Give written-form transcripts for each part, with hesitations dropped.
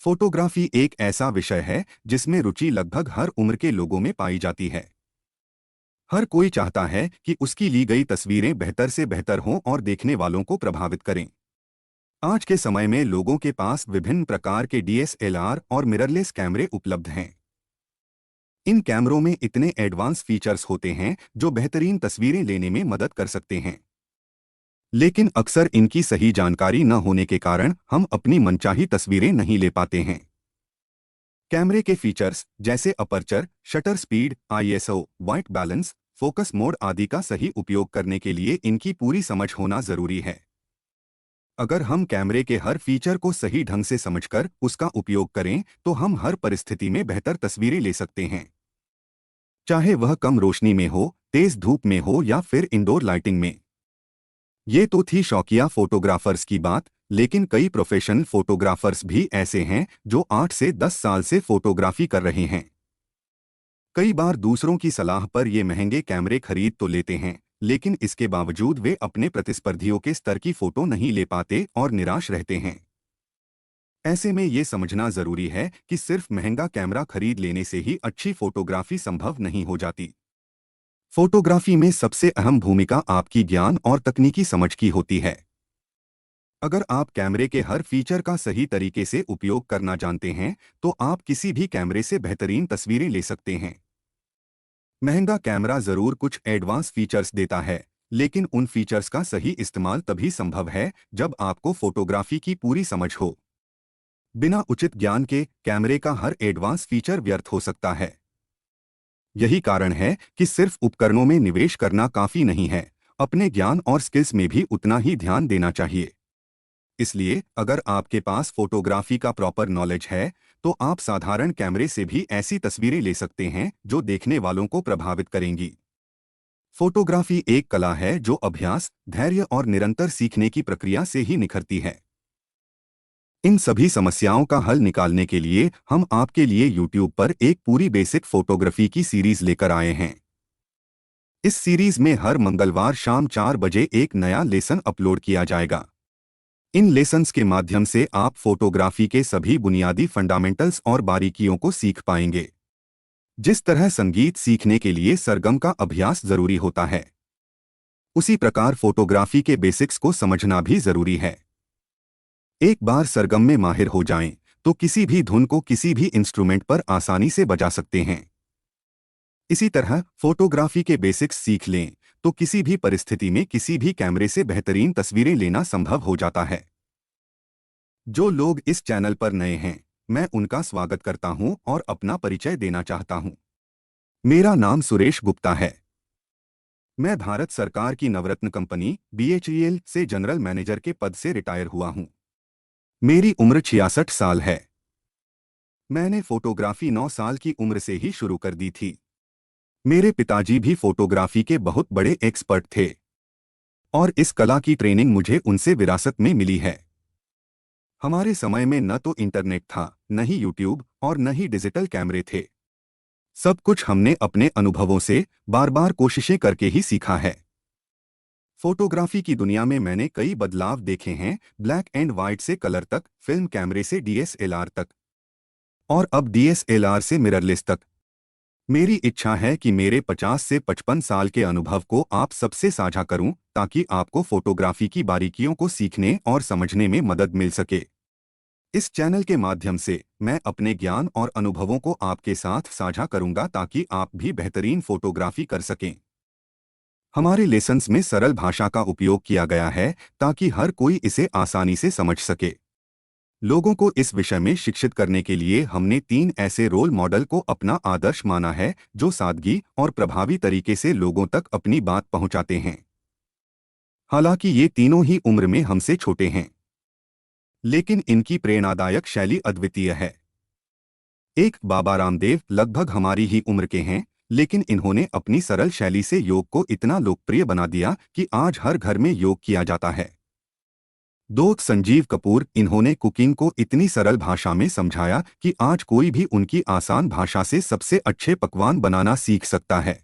Photography एक ऐसा विषय है जिसमें रुचि लगभग हर उम्र के लोगों में पाई जाती है। हर कोई चाहता है कि उसकी ली गई तस्वीरें बेहतर से बेहतर हों और देखने वालों को प्रभावित करें। आज के समय में लोगों के पास विभिन्न प्रकार के डीएसएलआर और मिररलेस कैमरे उपलब्ध हैं। इन कैमरों में इतने एडवांस फीचर्स होते हैं जो बेहतरीन तस्वीरें लेने में मदद कर सकते हैं। लेकिन अक्सर इनकी सही जानकारी न होने के कारण हम अपनी मनचाही तस्वीरें नहीं ले पाते हैं। कैमरे के फीचर्स जैसे aperture, shutter speed, ISO, white balance, focus mode आदि का सही उपयोग करने के लिए इनकी पूरी समझ होना जरूरी है। अगर हम कैमरे के हर फीचर को सही ढंग से समझकर उसका उपयोग करें तो हम हर परिस्थिति में बेहतर तस्वीरें ले सकते हैं। चाहे वह कम रोशनी में हो, तेज धूप में हो या फिर इंडोर लाइटिंग में। ये तो थी शौकिया फोटोग्राफर्स की बात, लेकिन कई प्रोफेशनल फोटोग्राफर्स भी ऐसे हैं जो 8 से 10 साल से फोटोग्राफी कर रहे हैं। कई बार दूसरों की सलाह पर ये महंगे कैमरे खरीद तो लेते हैं, लेकिन इसके बावजूद वे अपने प्रतिस्पर्धियों के स्तर की फोटो नहीं ले पाते और निराश रहते हैं। ऐसे में ये समझना जरूरी है कि सिर्फ महंगा कैमरा खरीद लेने से ही अच्छी फोटोग्राफी संभव नहीं हो जाती। फोटोग्राफी में सबसे अहम भूमिका आपकी ज्ञान और तकनीकी समझ की होती है। अगर आप कैमरे के हर फीचर का सही तरीके से उपयोग करना जानते हैं तो आप किसी भी कैमरे से बेहतरीन तस्वीरें ले सकते हैं। महंगा कैमरा जरूर कुछ एडवांस फीचर्स देता है, लेकिन उन फीचर्स का सही इस्तेमाल तभी संभव है जब आपको फोटोग्राफी की पूरी समझ हो। बिना उचित ज्ञान के कैमरे का हर एडवांस फीचर व्यर्थ हो सकता है। यही कारण है कि सिर्फ उपकरणों में निवेश करना काफी नहीं है, अपने ज्ञान और स्किल्स में भी उतना ही ध्यान देना चाहिए। इसलिए अगर आपके पास फोटोग्राफी का प्रॉपर नॉलेज है तो आप साधारण कैमरे से भी ऐसी तस्वीरें ले सकते हैं जो देखने वालों को प्रभावित करेंगी। फोटोग्राफी एक कला है जो अभ्यास, धैर्य और निरंतर सीखने की प्रक्रिया से ही निखरती है। इन सभी समस्याओं का हल निकालने के लिए हम आपके लिए YouTube पर एक पूरी बेसिक फोटोग्राफी की सीरीज लेकर आए हैं। इस सीरीज में हर मंगलवार शाम 4 बजे एक नया लेसन अपलोड किया जाएगा। इन लेसन्स के माध्यम से आप फोटोग्राफी के सभी बुनियादी फंडामेंटल्स और बारीकियों को सीख पाएंगे। जिस तरह संगीत सीखने के लिए सरगम का अभ्यास जरूरी होता है, उसी प्रकार फोटोग्राफी के बेसिक्स को समझना भी जरूरी है। एक बार सरगम में माहिर हो जाएं, तो किसी भी धुन को किसी भी इंस्ट्रूमेंट पर आसानी से बजा सकते हैं। इसी तरह फोटोग्राफी के बेसिक्स सीख लें तो किसी भी परिस्थिति में किसी भी कैमरे से बेहतरीन तस्वीरें लेना संभव हो जाता है। जो लोग इस चैनल पर नए हैं, मैं उनका स्वागत करता हूं और अपना परिचय देना चाहता हूं। मेरा नाम सुरेश गुप्ता है। मैं भारत सरकार की नवरत्न कंपनी BHEL से जनरल मैनेजर के पद से रिटायर हुआ हूं। मेरी उम्र 66 साल है। मैंने फोटोग्राफी 9 साल की उम्र से ही शुरू कर दी थी। मेरे पिताजी भी फोटोग्राफी के बहुत बड़े एक्सपर्ट थे और इस कला की ट्रेनिंग मुझे उनसे विरासत में मिली है। हमारे समय में न तो इंटरनेट था, न ही YouTube और न ही डिजिटल कैमरे थे। सब कुछ हमने अपने अनुभवों से बार बार कोशिशें करके ही सीखा है। फोटोग्राफी की दुनिया में मैंने कई बदलाव देखे हैं, ब्लैक एंड व्हाइट से कलर तक, फिल्म कैमरे से DSLR तक और अब DSLR से मिररलेस तक। मेरी इच्छा है कि मेरे 50 से 55 साल के अनुभव को आप सबसे साझा करूं ताकि आपको फोटोग्राफी की बारीकियों को सीखने और समझने में मदद मिल सके। इस चैनल के माध्यम से मैं अपने ज्ञान और अनुभवों को आपके साथ साझा करूंगा ताकि आप भी बेहतरीन फोटोग्राफी कर सकें। हमारे लेसन्स में सरल भाषा का उपयोग किया गया है ताकि हर कोई इसे आसानी से समझ सके। लोगों को इस विषय में शिक्षित करने के लिए हमने 3 ऐसे रोल मॉडल को अपना आदर्श माना है जो सादगी और प्रभावी तरीके से लोगों तक अपनी बात पहुंचाते हैं। हालांकि ये तीनों ही उम्र में हमसे छोटे हैं, लेकिन इनकी प्रेरणादायक शैली अद्वितीय है। एक बाबा रामदेव लगभग हमारी ही उम्र के हैं, लेकिन इन्होंने अपनी सरल शैली से योग को इतना लोकप्रिय बना दिया कि आज हर घर में योग किया जाता है। 2 संजीव कपूर, इन्होंने कुकिंग को इतनी सरल भाषा में समझाया कि आज कोई भी उनकी आसान भाषा से सबसे अच्छे पकवान बनाना सीख सकता है।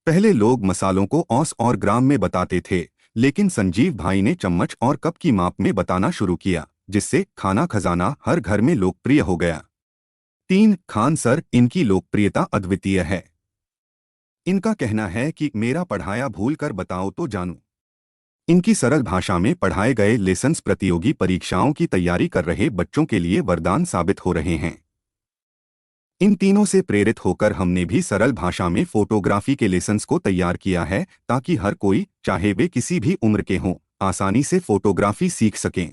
पहले लोग मसालों को औंस और ग्राम में बताते थे, लेकिन संजीव भाई ने चम्मच और कप की माप में बताना शुरू किया। जिससे खाना खजाना हर घर में लोकप्रिय हो गया। 3. खान सर, इनकी लोकप्रियता अद्वितीय है। इनका कहना है कि मेरा पढ़ाया भूल कर बताओ तो जानू। इनकी सरल भाषा में पढ़ाए गए लेसन्स प्रतियोगी परीक्षाओं की तैयारी कर रहे बच्चों के लिए वरदान साबित हो रहे हैं। इन तीनों से प्रेरित होकर हमने भी सरल भाषा में फोटोग्राफी के लेसन्स को तैयार किया है, ताकि हर कोई, चाहे वे किसी भी उम्र के हों, आसानी से फोटोग्राफी सीख सकें।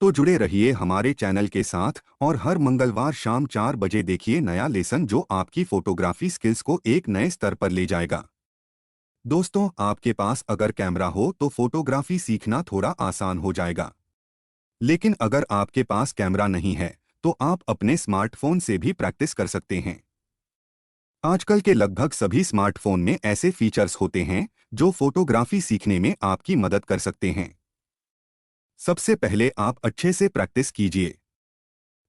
तो जुड़े रहिए हमारे चैनल के साथ और हर मंगलवार शाम 4 बजे देखिए नया लेसन जो आपकी फोटोग्राफी स्किल्स को एक नए स्तर पर ले जाएगा। दोस्तों, आपके पास अगर कैमरा हो तो फोटोग्राफी सीखना थोड़ा आसान हो जाएगा। लेकिन अगर आपके पास कैमरा नहीं है तो आप अपने स्मार्टफोन से भी प्रैक्टिस कर सकते हैं। आजकल के लगभग सभी स्मार्टफोन में ऐसे फीचर्स होते हैं जो फोटोग्राफी सीखने में आपकी मदद कर सकते हैं। सबसे पहले आप अच्छे से प्रैक्टिस कीजिए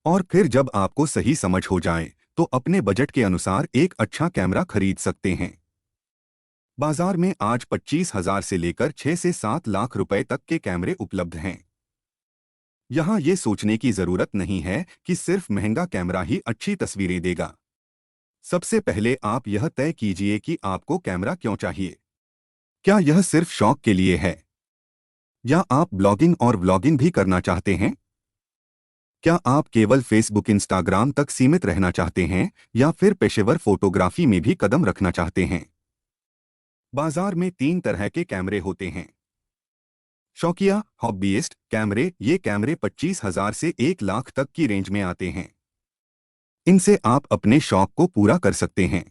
और फिर जब आपको सही समझ हो जाए तो अपने बजट के अनुसार एक अच्छा कैमरा खरीद सकते हैं। बाजार में आज 25,000 से लेकर 6 से 7 लाख रुपए तक के कैमरे उपलब्ध हैं। यहाँ ये सोचने की जरूरत नहीं है कि सिर्फ महंगा कैमरा ही अच्छी तस्वीरें देगा। सबसे पहले आप यह तय कीजिए कि आपको कैमरा क्यों चाहिए। क्या यह सिर्फ शौक के लिए है, या आप ब्लॉगिंग और व्लॉगिंग भी करना चाहते हैं? क्या आप केवल फेसबुक इंस्टाग्राम तक सीमित रहना चाहते हैं, या फिर पेशेवर फोटोग्राफी में भी कदम रखना चाहते हैं? बाजार में 3 तरह के कैमरे होते हैं। शौकिया, हॉबीइस्ट कैमरे। ये कैमरे 25,000 से 1 लाख तक की रेंज में आते हैं। इनसे आप अपने शौक को पूरा कर सकते हैं।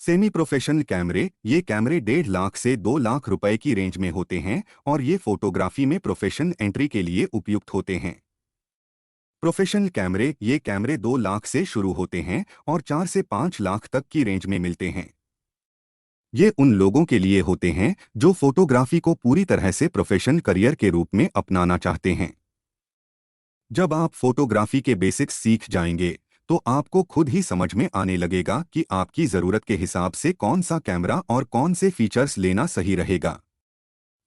सेमी प्रोफेशनल कैमरे। ये कैमरे 1.5 लाख से 2 लाख रुपए की रेंज में होते हैं और ये फोटोग्राफी में प्रोफेशनल एंट्री के लिए उपयुक्त होते हैं। प्रोफेशनल कैमरे। ये कैमरे 2 लाख से शुरू होते हैं और 4 से 5 लाख तक की रेंज में मिलते हैं। ये उन लोगों के लिए होते हैं जो फोटोग्राफी को पूरी तरह से प्रोफेशनल करियर के रूप में अपनाना चाहते हैं। जब आप फोटोग्राफी के बेसिक्स सीख जाएंगे तो आपको खुद ही समझ में आने लगेगा कि आपकी ज़रूरत के हिसाब से कौन सा कैमरा और कौन से फीचर्स लेना सही रहेगा।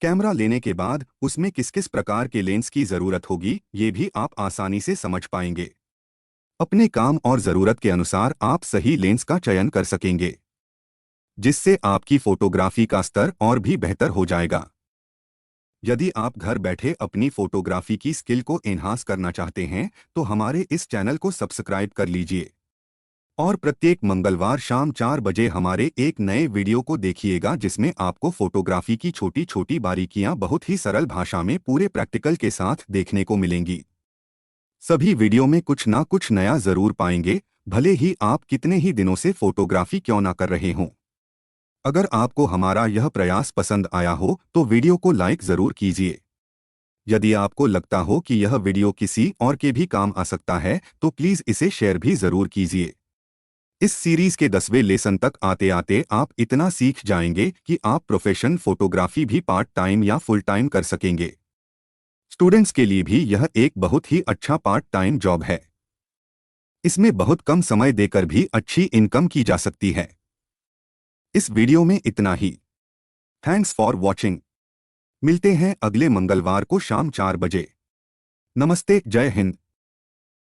कैमरा लेने के बाद उसमें किस किस प्रकार के लेंस की ज़रूरत होगी, ये भी आप आसानी से समझ पाएंगे। अपने काम और ज़रूरत के अनुसार आप सही लेंस का चयन कर सकेंगे, जिससे आपकी फोटोग्राफी का स्तर और भी बेहतर हो जाएगा। यदि आप घर बैठे अपनी फोटोग्राफी की स्किल को एनहांस करना चाहते हैं तो हमारे इस चैनल को सब्सक्राइब कर लीजिए और प्रत्येक मंगलवार शाम 4 बजे हमारे एक नए वीडियो को देखिएगा, जिसमें आपको फोटोग्राफी की छोटी छोटी बारीकियां बहुत ही सरल भाषा में पूरे प्रैक्टिकल के साथ देखने को मिलेंगी। सभी वीडियो में कुछ ना कुछ नया जरूर पाएंगे, भले ही आप कितने ही दिनों से फोटोग्राफी क्यों ना कर रहे हों। अगर आपको हमारा यह प्रयास पसंद आया हो तो वीडियो को लाइक जरूर कीजिए। यदि आपको लगता हो कि यह वीडियो किसी और के भी काम आ सकता है तो प्लीज इसे शेयर भी जरूर कीजिए। इस सीरीज के 10वें लेसन तक आते आते आप इतना सीख जाएंगे कि आप प्रोफेशनल फोटोग्राफी भी पार्ट टाइम या फुल टाइम कर सकेंगे। स्टूडेंट्स के लिए भी यह एक बहुत ही अच्छा पार्ट टाइम जॉब है। इसमें बहुत कम समय देकर भी अच्छी इनकम की जा सकती है। इस वीडियो में इतना ही। Thanks for watching. मिलते हैं अगले मंगलवार को शाम 4 बजे। नमस्ते, जय हिंद।